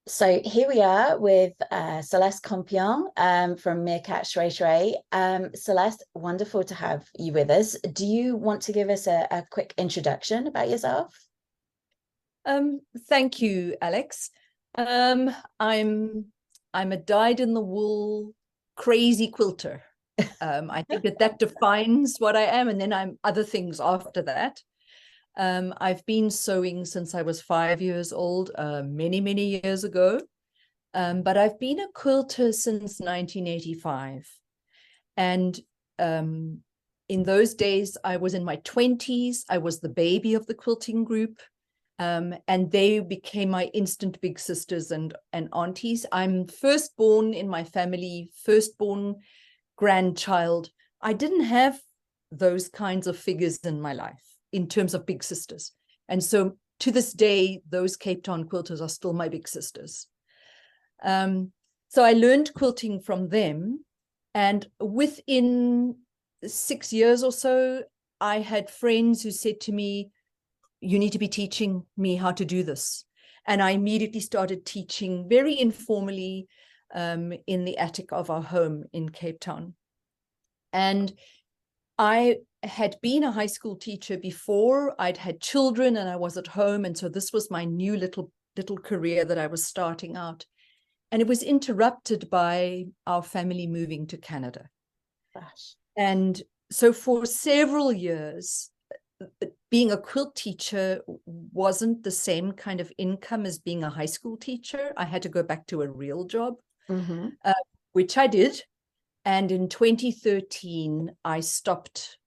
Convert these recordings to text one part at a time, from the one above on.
So here we are with Celeste Compion from Meerkat Shui. Celeste, wonderful to have you with us. Do you want to give us a quick introduction about yourself? Thank you, Alex. I'm a dyed-in-the-wool crazy quilter. I think that defines what I am, and then I'm other things after that. I've been sewing since I was 5 years old, many years ago. But I've been a quilter since 1985. And in those days, I was in my 20s. I was the baby of the quilting group. And they became my instant big sisters and aunties. I'm firstborn in my family, firstborn grandchild. I didn't have those kinds of figures in my life in terms of big sisters. And so to this day, those Cape Town quilters are still my big sisters. So I learned quilting from them. And within 6 years or so, I had friends who said to me, you need to be teaching me how to do this. And I immediately started teaching very informally in the attic of our home in Cape Town. And I had been a high school teacher before. I'd had children and I was at home. And so this was my new little career that I was starting out. And it was interrupted by our family moving to Canada. Gosh. And so for several years, being a quilt teacher wasn't the same kind of income as being a high school teacher. I had to go back to a real job, which I did. And in 2013, I stopped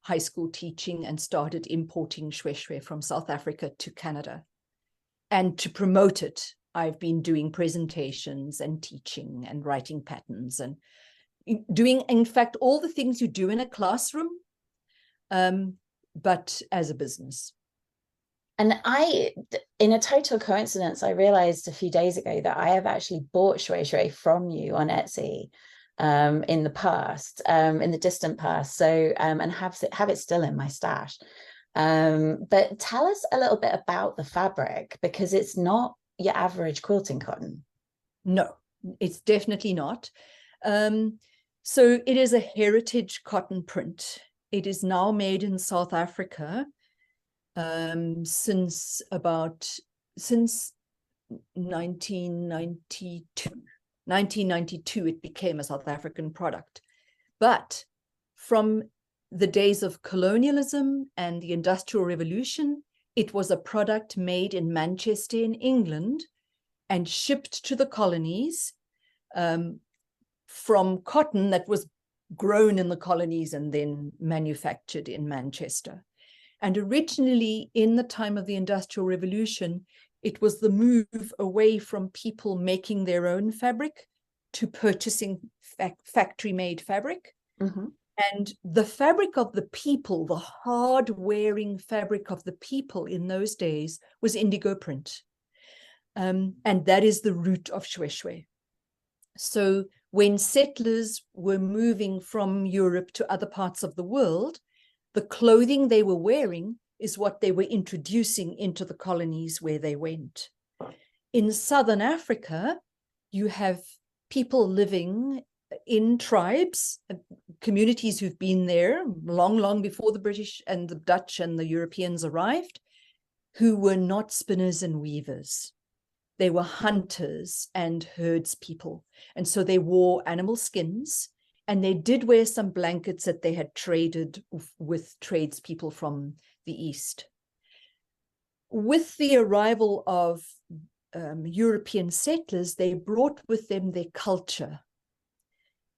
high school teaching and started importing shweshwe from South Africa to Canada. And to promote it, I've been doing presentations and teaching and writing patterns and doing, in fact, all the things you do in a classroom, but as a business. And in a total coincidence, I realized a few days ago that I have actually bought Shui from you on Etsy in the past, in the distant past. So, and have it still in my stash. But tell us a little bit about the fabric, because it's not your average quilting cotton. No, it's definitely not. So it is a heritage cotton print. It is now made in South Africa since 1992. 1992, it became a South African product. But from the days of colonialism and the Industrial Revolution, it was a product made in Manchester in England and shipped to the colonies from cotton that was grown in the colonies and then manufactured in Manchester. And originally, in the time of the Industrial Revolution, it was the move away from people making their own fabric to purchasing factory-made fabric. And the fabric of the people, the hard-wearing fabric of the people in those days was indigo print. And that is the root of shweshwe. So when settlers were moving from Europe to other parts of the world, the clothing they were wearing is what they were introducing into the colonies where they went. In Southern Africa, you have people living in tribes, communities who've been there long before the British and the Dutch and the Europeans arrived, who were not spinners and weavers. They were hunters and herds people. And so they wore animal skins, and they did wear some blankets that they had traded with tradespeople from the East. With the arrival of European settlers, they brought with them their culture.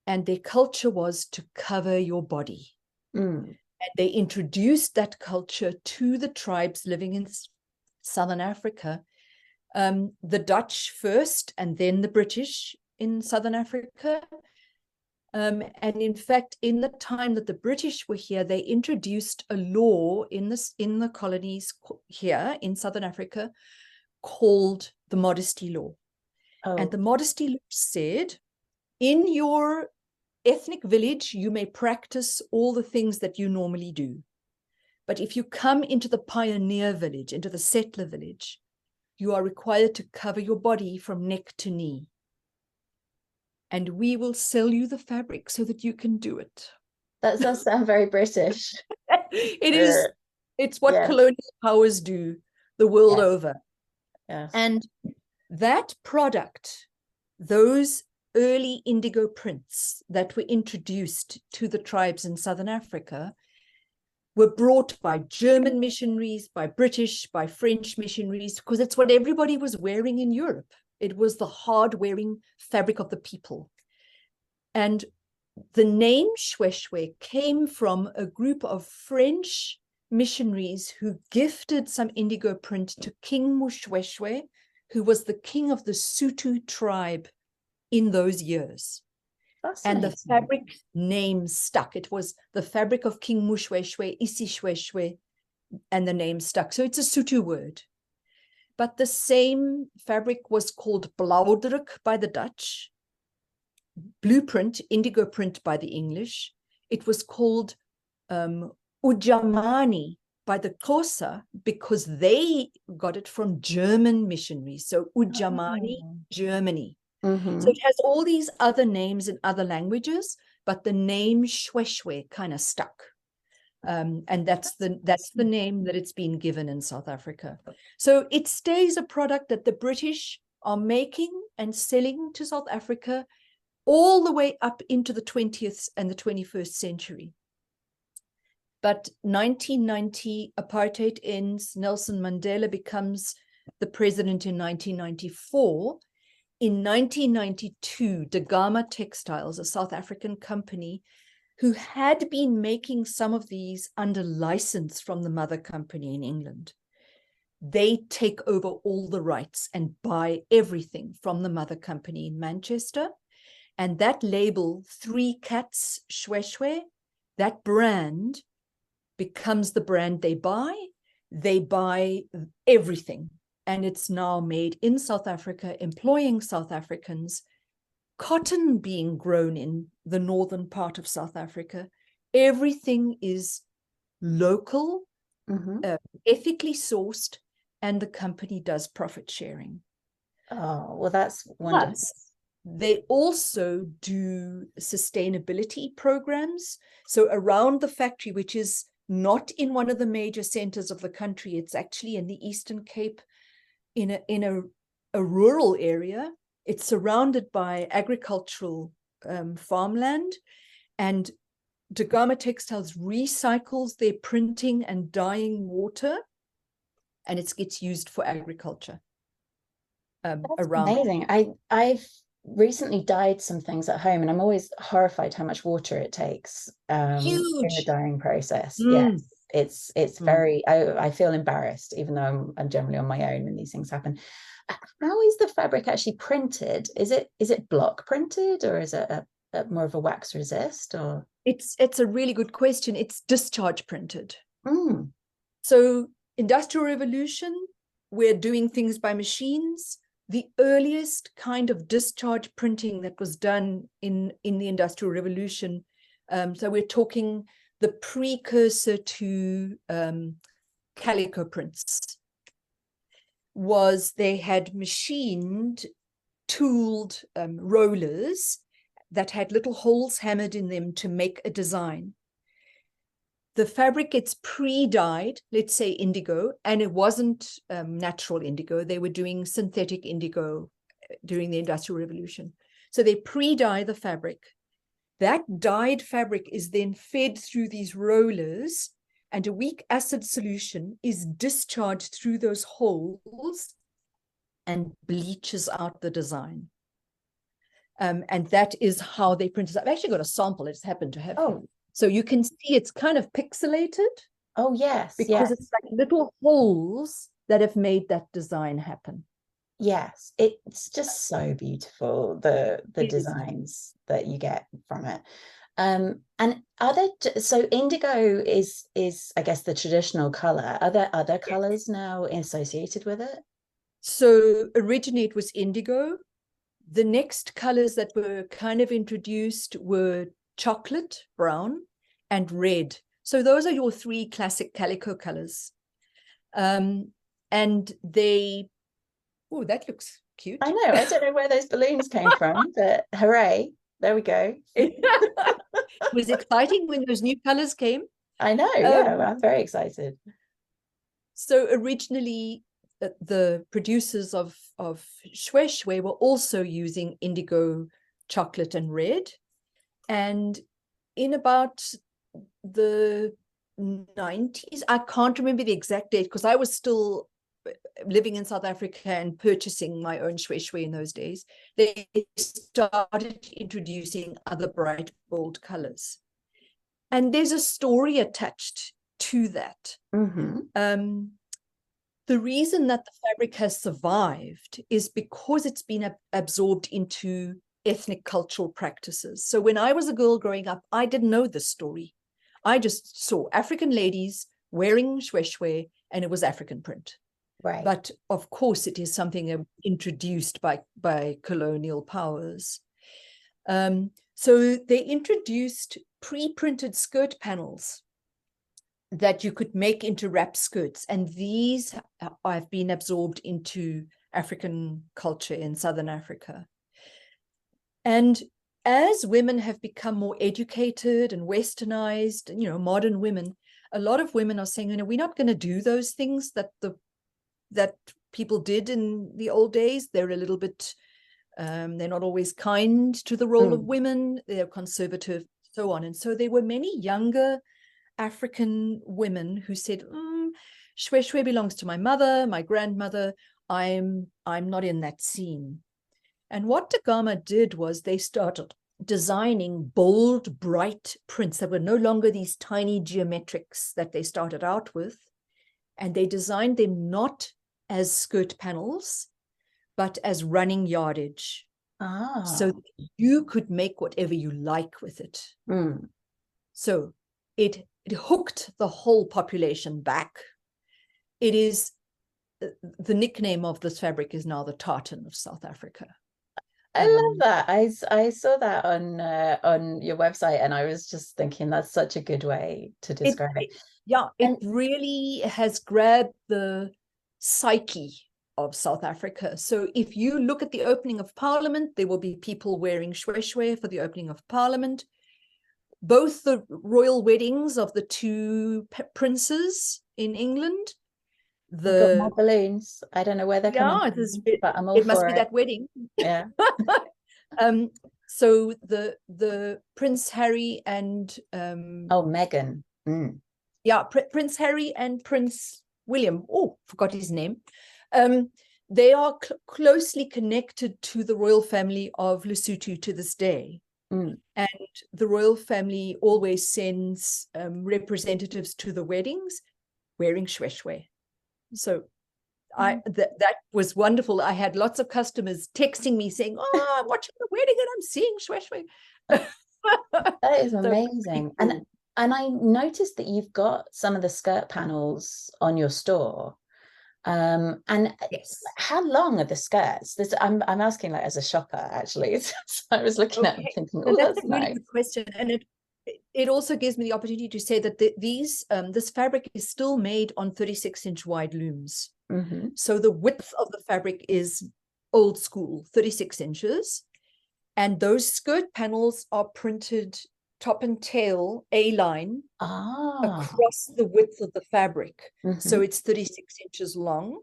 And their culture was to cover your body. And they introduced that culture to the tribes living in Southern Africa. The Dutch first, and then the British in Southern Africa. And in fact, in the time that the British were here, they introduced a law in the colonies here in Southern Africa called the Modesty Law. And the Modesty Law said, in your ethnic village, you may practice all the things that you normally do. But if you come into the pioneer village, into the settler village, you are required to cover your body from neck to knee. And we will sell you the fabric so that you can do it. That does sound very British. It is. It's what Yeah. colonial powers do the world over. Yes. And that product, those early indigo prints that were introduced to the tribes in Southern Africa, were brought by German missionaries, by British, by French missionaries, because it's what everybody was wearing in Europe. It was the hard-wearing fabric of the people. And the name shweshwe came from a group of French missionaries who gifted some indigo print to King Mushweshwe, who was the king of the Sotho tribe in those years. And the fabric name stuck. It was the fabric of King Mushweshwe, Isishweshwe, and the name stuck. So it's a Sotho word. But the same fabric was called blauwdruk by the Dutch, blueprint, indigo print by the English. It was called Ujamani by the Xhosa because they got it from German missionaries. So Ujamani, Germany. So it has all these other names in other languages, but the name shweshwe kind of stuck. And that's the name that it's been given in South Africa. So it stays a product that the British are making and selling to South Africa all the way up into the 20th and the 21st century. But 1990, apartheid ends, Nelson Mandela becomes the president in 1994. In 1992, Dagama Textiles, a South African company who had been making some of these under license from the mother company in England, they take over all the rights and buy everything from the mother company in Manchester. And that label, Three Cats Shweshwe, that brand becomes the brand they buy. They buy everything. And it's now made in South Africa, employing South Africans, cotton being grown in the northern part of South Africa. Everything is local, ethically sourced, and the company does profit sharing. Oh, well, that's wonderful. Plus, they also do sustainability programs. So around the factory, which is not in one of the major centers of the country, it's actually in the Eastern Cape, in a rural area. It's surrounded by agricultural farmland, and Dagama Textiles recycles their printing and dyeing water, and it gets used for agriculture. Around. Amazing. I've recently dyed some things at home, and I'm always horrified how much water it takes in the dyeing process. Yes, it's very, I feel embarrassed, even though I'm generally on my own when these things happen. How is the fabric actually printed? Is it block printed, or is it a more of a wax resist? Or it's a really good question. It's discharge printed. So Industrial Revolution, we're doing things by machines. The earliest kind of discharge printing that was done in the Industrial Revolution, so we're talking the precursor to calico prints, was they had machined, tooled rollers that had little holes hammered in them to make a design. The fabric gets pre-dyed, let's say indigo, and it wasn't natural indigo. They were doing synthetic indigo during the Industrial Revolution. So they pre-dye the fabric. That dyed fabric is then fed through these rollers, and a weak acid solution is discharged through those holes and bleaches out the design. And that is how they print it. I've actually got a sample. I just happen to have here. So you can see it's kind of pixelated. Oh, yes. Because it's like little holes that have made that design happen. Yes, it's just so beautiful, the designs that you get from it. And so indigo is I guess the traditional color. Are there other colors now associated with it? So originally it was indigo. The next colors that were kind of introduced were chocolate, brown, and red. So those are your three classic calico colors. And they Oh, that looks cute. I know. I don't know where those balloons came from, but hooray. There we go. It was exciting when those new colors came. I know. Yeah, I'm very excited. So originally, the producers of Shwe Shwe were also using indigo, chocolate, and red. And in about the 90s, I can't remember the exact date because I was still living in South Africa and purchasing my own Shwe Shwe in those days, they started introducing other bright, bold colors. And there's a story attached to that. Mm-hmm. The reason that the fabric has survived is because it's been absorbed into ethnic cultural practices. So when I was a girl growing up, I didn't know this story. I just saw African ladies wearing Shwe Shwe, and it was African print. Right. But of course, it is something introduced by colonial powers. So they introduced pre-printed skirt panels that you could make into wrap skirts. And these have been absorbed into African culture in Southern Africa. And as women have become more educated and westernized, you know, modern women, a lot of women are saying, you know, we're not going to do those things that people did in the old days. They're a little bit, they're not always kind to the role of women. They're conservative, so on. And so there were many younger African women who said, Shwe Shwe belongs to my mother, my grandmother. I'm not in that scene. And what Da Gama did was they started designing bold, bright prints that were no longer these tiny geometrics that they started out with. And they designed them not as skirt panels, but as running yardage. So that you could make whatever you like with it. So it hooked the whole population back. It is, the nickname of this fabric is now the tartan of South Africa. I love that. I saw that on your website, and I was just thinking that's such a good way to describe it. Yeah, it really has grabbed the psyche of South Africa. So if you look at the opening of Parliament, there will be people wearing Shwe Shwe for the opening of Parliament. Both the royal weddings of the two princes in England. Got more balloons. I don't know where they're coming from, but I'm all for it. It must be that wedding. Yeah. So the Prince Harry and Meghan. Yeah, Prince Harry and Prince William. Oh, forgot his name. They are closely connected to the royal family of Lesotho to this day. And the royal family always sends representatives to the weddings wearing Shwe Shwe. So that was wonderful. I had lots of customers texting me saying, "Oh, I'm watching the wedding and I'm seeing Shwe Shwe." That is amazing. So and I noticed that you've got some of the skirt panels on your store. And yes. How long are the skirts? I'm asking like as a shopper actually. So I was looking at it thinking, oh, that's a really good question. And it also gives me the opportunity to say that this fabric is still made on 36-inch wide looms. So the width of the fabric is old school, 36 inches. And those skirt panels are printed top and tail A-line across the width of the fabric. So it's 36 inches long.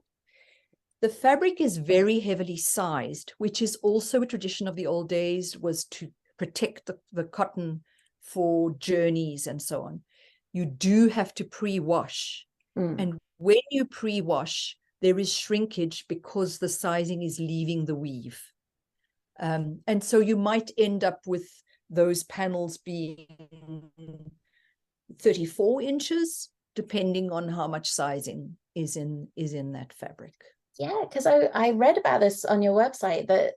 The fabric is very heavily sized, which is also a tradition of the old days, was to protect the cotton for journeys and so on. You do have to pre-wash. And when you pre-wash, there is shrinkage because the sizing is leaving the weave. And so you might end up with those panels being 34 inches, depending on how much sizing is in that fabric. Yeah, because I read about this on your website that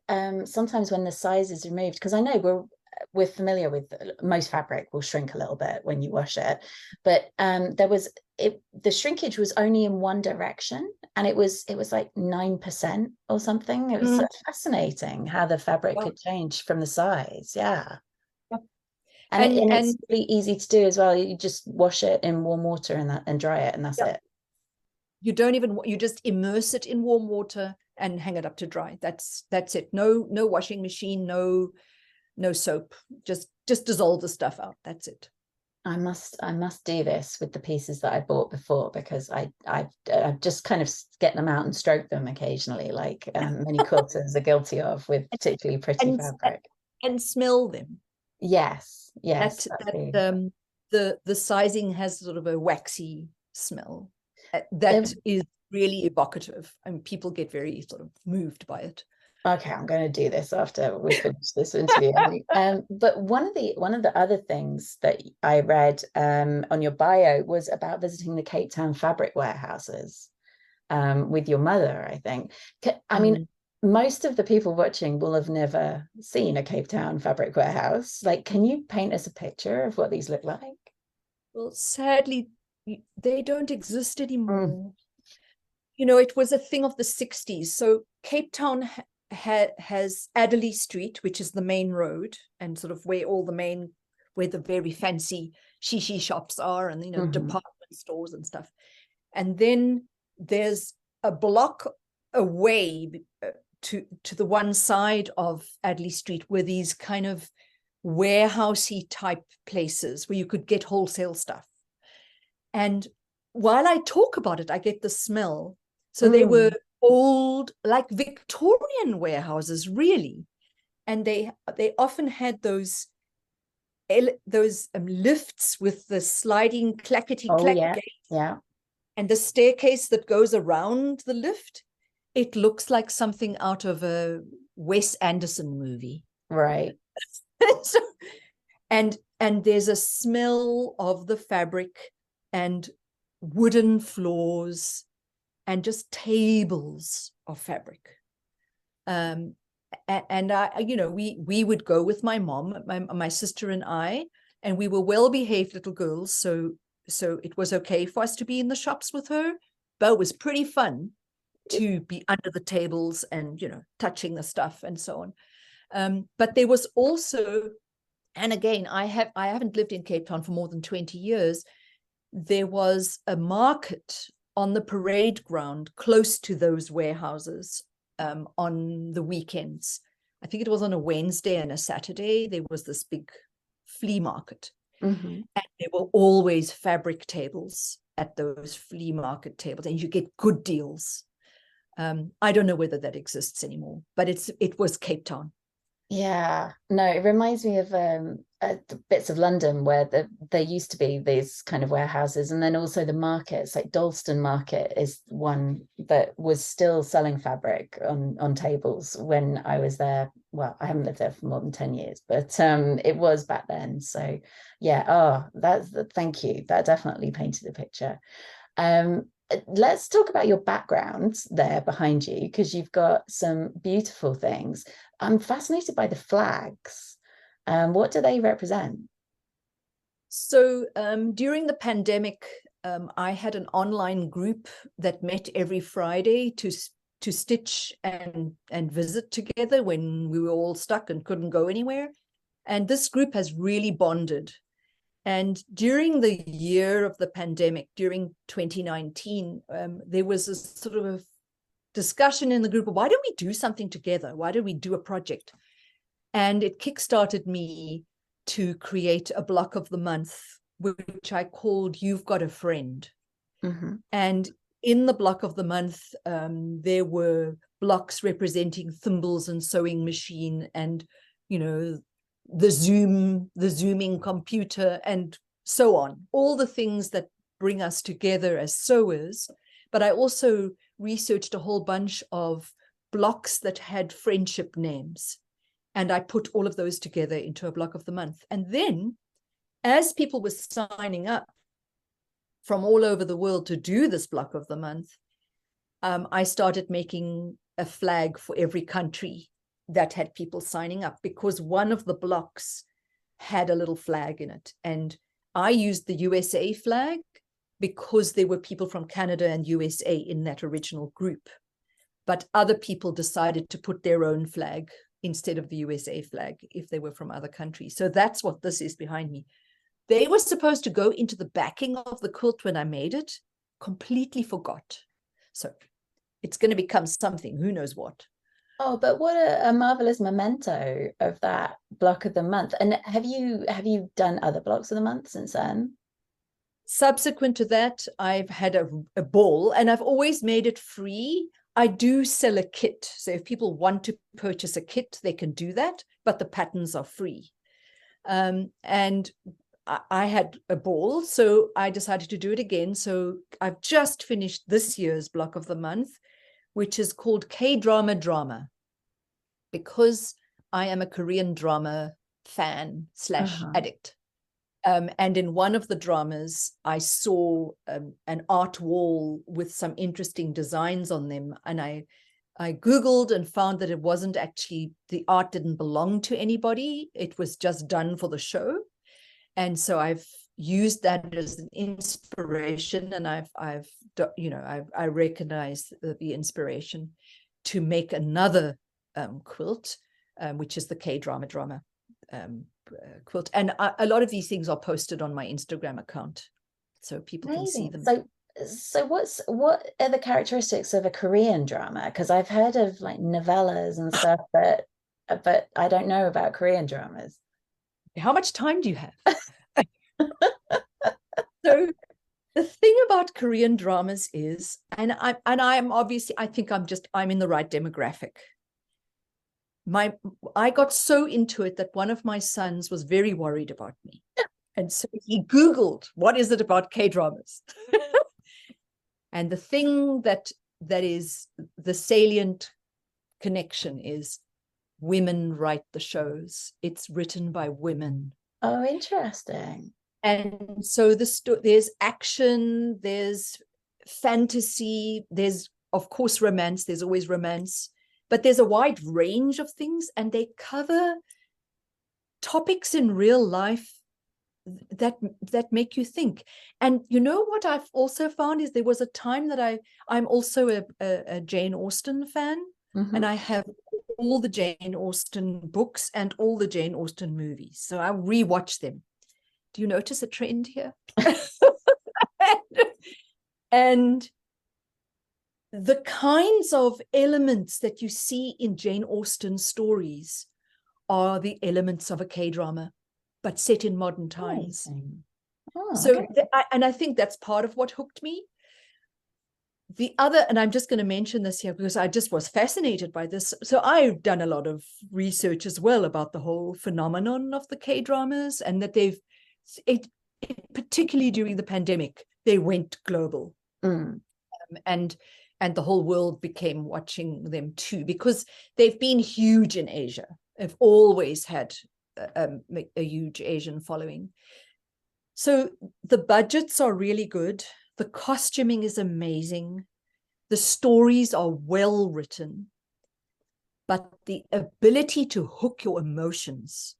sometimes when the size is removed, because I know we're familiar with most fabric will shrink a little bit when you wash it, but the shrinkage was only in one direction, and it was like 9% or something. It was so fascinating how the fabric could change from the size. Yeah. And it's really easy to do as well. You just wash it in warm water and dry it, and that's it. You just immerse it in warm water and hang it up to dry. That's it. No washing machine, no soap. Just dissolve the stuff out. That's it. I must do this with the pieces that I bought before, because I just kind of get them out and stroke them occasionally, like many quilters are guilty of, with particularly pretty fabric. And smell them. Yes, the sizing has sort of a waxy smell that is really evocative, and people get very sort of moved by it. Okay, I'm going to do this after we finish this interview. But one of the other things that I read on your bio was about visiting the Cape Town fabric warehouses with your mother, I think. I mean, most of the people watching will have never seen a Cape Town fabric warehouse. Like, can you paint us a picture of what these look like? Well, sadly, they don't exist anymore. You know, it was a thing of the 60s. So Cape Town has Adderley Street, which is the main road, and sort of where the very fancy shishi shops are, and, you know, department stores and stuff. And then there's a block away to the one side of Adderley Street were these kind of warehousey type places where you could get wholesale stuff. And while I talk about it, I get the smell. So they were old, like Victorian warehouses, really. And they often had those lifts with the sliding clackety-clack gates. Yeah. And the staircase that goes around the lift. It looks like something out of a Wes Anderson movie. Right. So, and there's a smell of the fabric and wooden floors and just tables of fabric. And I, you know, we would go with my mom, my sister and I, and we were well-behaved little girls. So it was okay for us to be in the shops with her, but it was pretty fun to be under the tables and, you know, touching the stuff and so on. But there was also, and again, I haven't lived in Cape Town for more than 20 years. There was a market on the parade ground close to those warehouses on the weekends. I think it was on a Wednesday and a Saturday. There was this big flea market. And there were always fabric tables at those flea market tables, and you get good deals. I don't know whether that exists anymore, but it was Cape Town. Yeah, no, it reminds me of bits of London where there used to be these kind of warehouses, and then also the markets, like Dalston Market is one that was still selling fabric on tables when I was there. Well, I haven't lived there for more than 10 years, but it was back then. So yeah, thank you. That definitely painted a picture. Let's talk about your background there behind you, because you've got some beautiful things. I'm fascinated by the flags. What do they represent? So during the pandemic, I had an online group that met every Friday to stitch and visit together when we were all stuck and couldn't go anywhere. And this group has really bonded. And during the year of the pandemic, during 2019, there was a sort of a discussion in the group of, why don't we do something together? Why don't we do a project? And it kickstarted me to create a block of the month, which I called You've Got a Friend. And in the block of the month, there were blocks representing thimbles and sewing machine and, you know, the zooming computer and so on, all the things that bring us together as sewers. But I also researched a whole bunch of blocks that had friendship names, and I put all of those together into a block of the month. And then as people were signing up from all over the world to do this block of the month, I started making a flag for every country that had people signing up, because one of the blocks had a little flag in it. And I used the USA flag because there were people from Canada and USA in that original group. But other people decided to put their own flag instead of the USA flag if they were from other countries. So that's what this is behind me. They were supposed to go into the backing of the quilt when I made it, completely forgot. So it's going to become something, who knows what. Oh, but what a marvelous memento of that block of the month. And have you done other blocks of the month since then? Subsequent to that, I've had a ball, and I've always made it free. I do sell a kit. So if people want to purchase a kit, they can do that, but the patterns are free. And I had a ball, so I decided to do it again. So I've just finished this year's block of the month, which is called K-Drama Drama, because I am a Korean drama fan / addict. And in one of the dramas, I saw an art wall with some interesting designs on them. And I Googled and found that it wasn't actually, the art didn't belong to anybody. It was just done for the show. And so I've used that as an inspiration. And I recognize the inspiration to make another quilt, which is the K-Drama Drama quilt. And a lot of these things are posted on my Instagram account, so people can see them. So what are the characteristics of a Korean drama? Because I've heard of like novellas and stuff, but I don't know about Korean dramas. How much time do you have? So the thing about Korean dramas is, and I'm obviously, I think I'm in the right demographic. I got so into it that one of my sons was very worried about me. And so he Googled, what is it about K-dramas? And the thing that is the salient connection is women write the shows. It's written by women. Oh, interesting. And so there's action, there's fantasy, there's, of course, romance. There's always romance. But there's a wide range of things, and they cover topics in real life that make you think. And you know what I've also found is there was a time that I'm also a Jane Austen fan, and I have all the Jane Austen books and all the Jane Austen movies. So I rewatch them. Do you notice a trend here? And the kinds of elements that you see in Jane Austen stories are the elements of a K-drama, but set in modern times. So, and I think that's part of what hooked me. The other, and I'm just going to mention this here because I just was fascinated by this. So I've done a lot of research as well about the whole phenomenon of the K-dramas, and that particularly during the pandemic, they went global. And the whole world became watching them too, because they've been huge in Asia. They've always had a huge Asian following. So the budgets are really good. The costuming is amazing. The stories are well written. But the ability to hook your emotions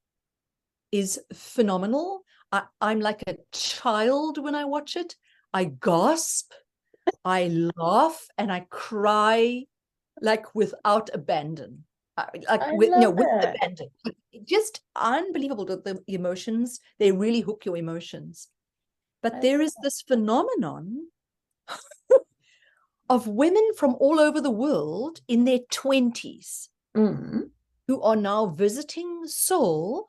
is phenomenal. I'm like a child when I watch it. I gasp. I laugh and I cry, like without abandon, with abandon. Just unbelievable. The emotions, they really hook your emotions. But there is this phenomenon of women from all over the world in their 20s who are now visiting Seoul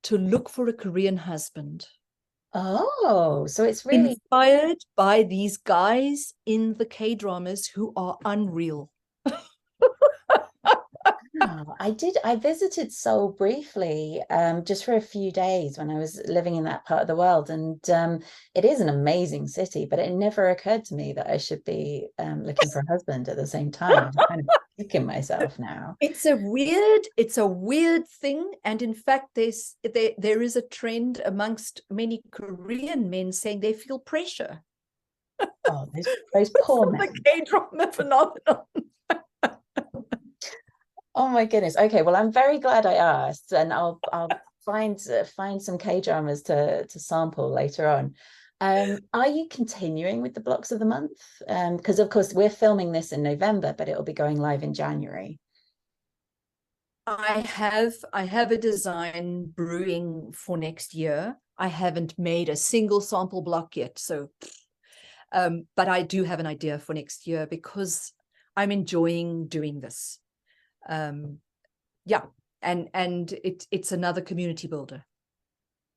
to look for a Korean husband. Oh, so it's really inspired by these guys in the K-dramas who are unreal. I visited Seoul briefly, just for a few days when I was living in that part of the world, and it is an amazing city, but it never occurred to me that I should be looking for a husband at the same time. I'm kind of kicking myself now. It's a weird thing, and in fact, there is a trend amongst many Korean men saying they feel pressure. Oh, those poor men. The K-drama phenomenon. Oh my goodness. Okay, well, I'm very glad I asked, and I'll find some K-dramas to sample later on. Are you continuing with the blocks of the month? Because of course we're filming this in November, but it'll be going live in January. I have a design brewing for next year. I haven't made a single sample block yet, so but I do have an idea for next year, because I'm enjoying doing this. Yeah, and it's another community builder.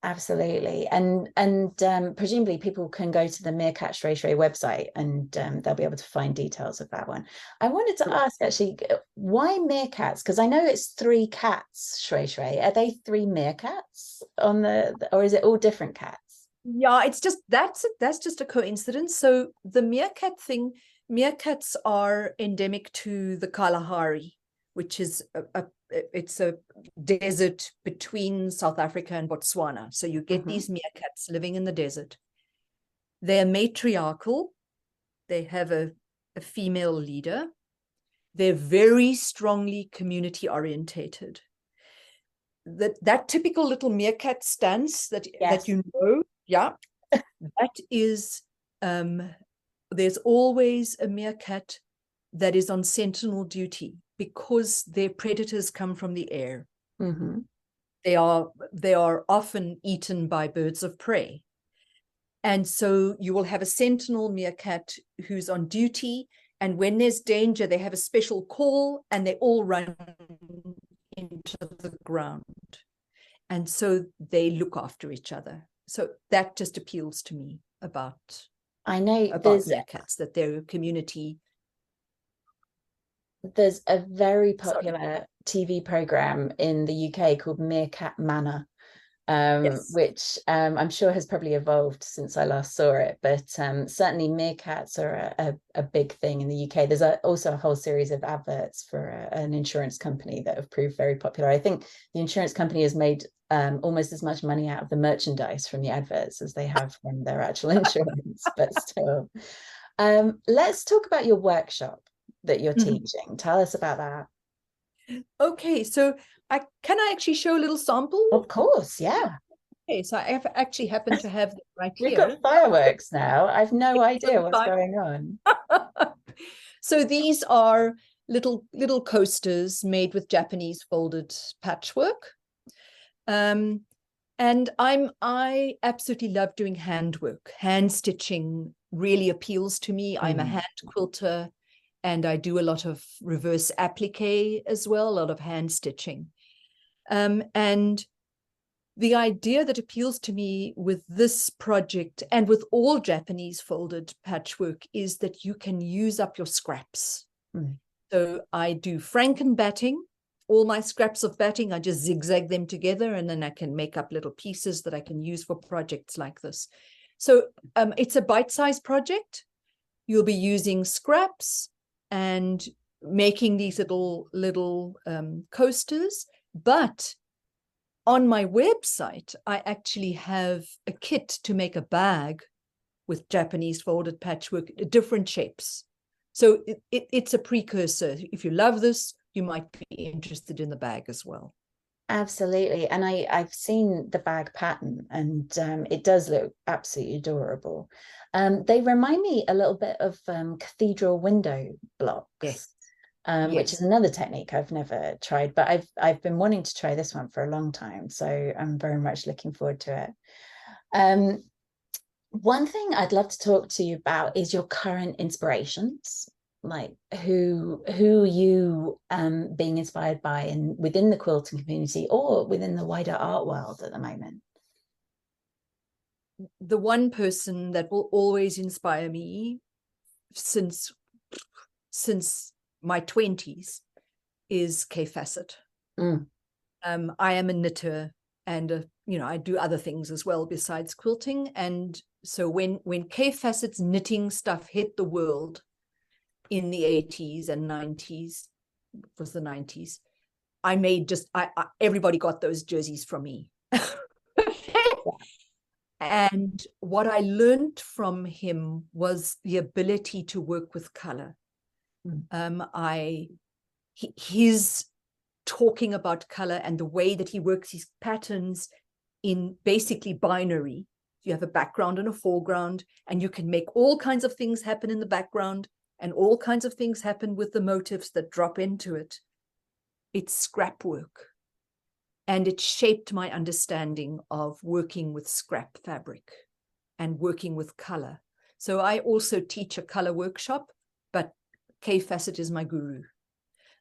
Absolutely. And presumably people can go to the Meerkat Shrey website and they'll be able to find details of that one. I wanted to ask actually, why meerkats? Because I know it's 3 cats, Shrey. Are they 3 meerkats on or is it all different cats? Yeah, it's just that's just a coincidence. So the meerkat thing, meerkats are endemic to the Kalahari, which is it's a desert between South Africa and Botswana. So you get these meerkats living in the desert. They're matriarchal. They have a female leader. They're very strongly community orientated. That typical little meerkat stance that you know, yeah, that is there's always a meerkat that is on sentinel duty because their predators come from the air. They are often eaten by birds of prey. And so you will have a sentinel meerkat who's on duty, and when there's danger, they have a special call and they all run into the ground. And so they look after each other. So that just appeals to me about meerkats, that they're a community. There's a very popular TV program in the UK called Meerkat Manor, which I'm sure has probably evolved since I last saw it, but certainly meerkats are a big thing in the UK. There's also a whole series of adverts for an insurance company that have proved very popular. I think the insurance company has made almost as much money out of the merchandise from the adverts as they have from their actual insurance, but still. Let's talk about your workshop that you're teaching. Tell us about that. Okay, so can I actually show a little sample? Of course, yeah. Okay, so I actually happen to have them right We've here. got fireworks now. I've no idea what's going on. So these are little coasters made with Japanese folded patchwork. And I absolutely love doing handwork. Hand stitching really appeals to me. I'm a hand quilter, and I do a lot of reverse applique as well, a lot of hand stitching. And the idea that appeals to me with this project and with all Japanese folded patchwork is that you can use up your scraps. So I do franken batting. All my scraps of batting, I just zigzag them together, and then I can make up little pieces that I can use for projects like this. So it's a bite-sized project. You'll be using scraps and making these little coasters. But on my website, I actually have a kit to make a bag with Japanese folded patchwork, different shapes. So it's a precursor. If you love this, you might be interested in the bag as well. Absolutely. And I've seen the bag pattern, and it does look absolutely adorable. They remind me a little bit of cathedral window blocks. Yes. Which is another technique I've never tried, but I've been wanting to try this one for a long time, so I'm very much looking forward to it. One thing I'd love to talk to you about is your current inspirations, like who you being inspired by within the quilting community or within the wider art world at the moment. The one person that will always inspire me since my 20s is Kay Fassett. I am a knitter, and I do other things as well besides quilting. And so when Kay Fassett's knitting stuff hit the world in the 80s and 90s, it was the 90s, I made everybody got those jerseys from me. And what I learned from him was the ability to work with color. His talking about color and the way that he works his patterns in basically binary. You have a background and a foreground, and you can make all kinds of things happen in the background and all kinds of things happen with the motifs that drop into it. It's scrap work. And it shaped my understanding of working with scrap fabric and working with color. So I also teach a color workshop, but K Facet is my guru.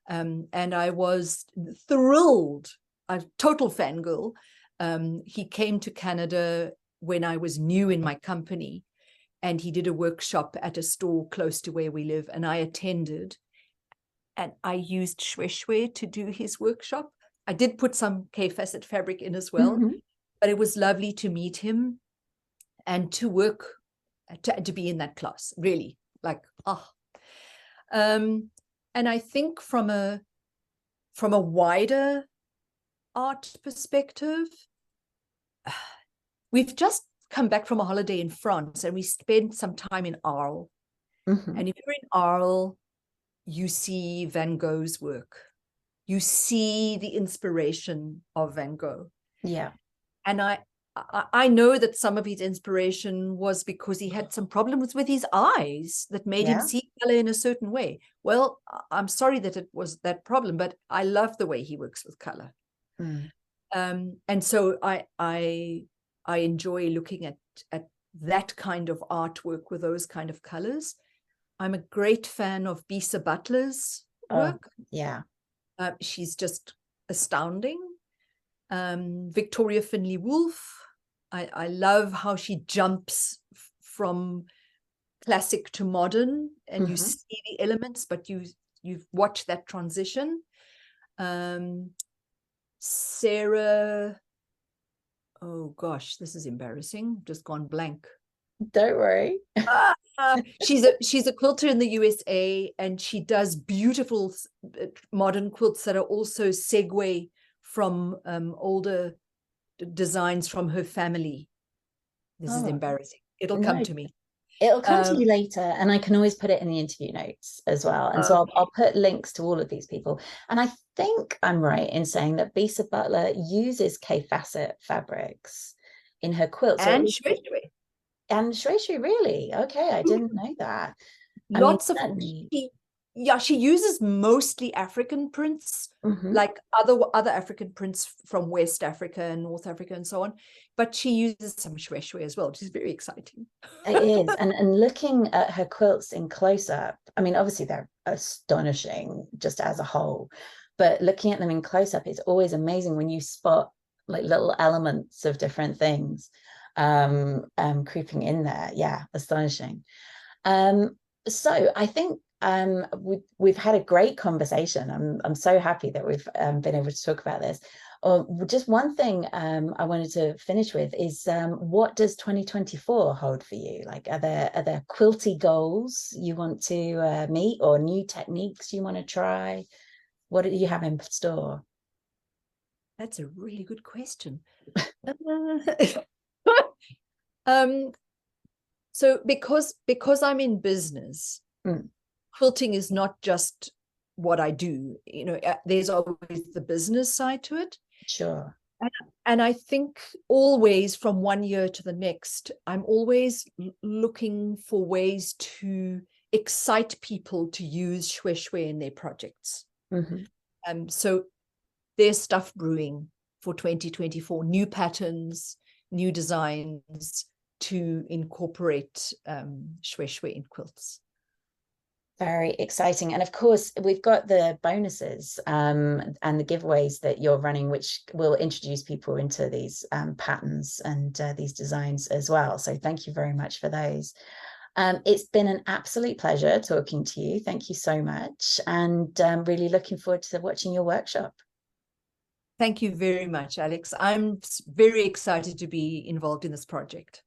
And I was thrilled. I'm total fangirl. He came to Canada when I was new in my company, and he did a workshop at a store close to where we live, and I attended, and I used shwe to do his workshop. I did put some K Facet fabric in as well, but it was lovely to meet him and to work, to be in that class, really, like, and I think from a wider art perspective, we've just come back from a holiday in France, and we spent some time in Arles. And if you're in Arles, you see Van Gogh's work. You see the inspiration of Van Gogh. Yeah. And I know that some of his inspiration was because he had some problems with his eyes that made him see color in a certain way. Well, I'm sorry that it was that problem, but I love the way he works with color. And so I enjoy looking at that kind of artwork with those kind of colors. I'm a great fan of Bisa Butler's work. She's just astounding. Victoria Finlay Wolfe. I love how she jumps from classic to modern, and you see the elements, but you've watched that transition. Sarah, oh gosh, this is embarrassing. Just gone blank. Don't worry. She's a quilter in the USA, and she does beautiful modern quilts that are also segue from older designs from her family. This is embarrassing. It'll come to me. It'll come to you later, and I can always put it in the interview notes as well. And so I'll put links to all of these people. And I think I'm right in saying that Bisa Butler uses K Facet fabrics in her quilts. And shwe, really? Okay, I didn't know that. Lots of she uses mostly African prints, like other African prints from West Africa and North Africa and so on, but she uses some shwe as well, which is very exciting. It is. And looking at her quilts in close-up, I mean, obviously they're astonishing just as a whole, but looking at them in close-up, it's always amazing when you spot like little elements of different things creeping in there. Yeah, astonishing. So I think we've had a great conversation. I'm so happy that we've been able to talk about this. Just one thing I wanted to finish with is what does 2024 hold for you? Like, are there quilty goals you want to meet, or new techniques you want to try? What do you have in store? That's a really good question. So because I'm in business, quilting is not just what I do. You know, there's always the business side to it. Sure. And I think always from one year to the next, I'm always looking for ways to excite people to use shwe in their projects. So there's stuff brewing for 2024, new patterns, new designs to incorporate shwe in quilts. Very exciting. And of course, we've got the bonuses and the giveaways that you're running, which will introduce people into these patterns and these designs as well. So thank you very much for those. It's been an absolute pleasure talking to you. Thank you so much. And really looking forward to watching your workshop. Thank you very much, Alex. I'm very excited to be involved in this project.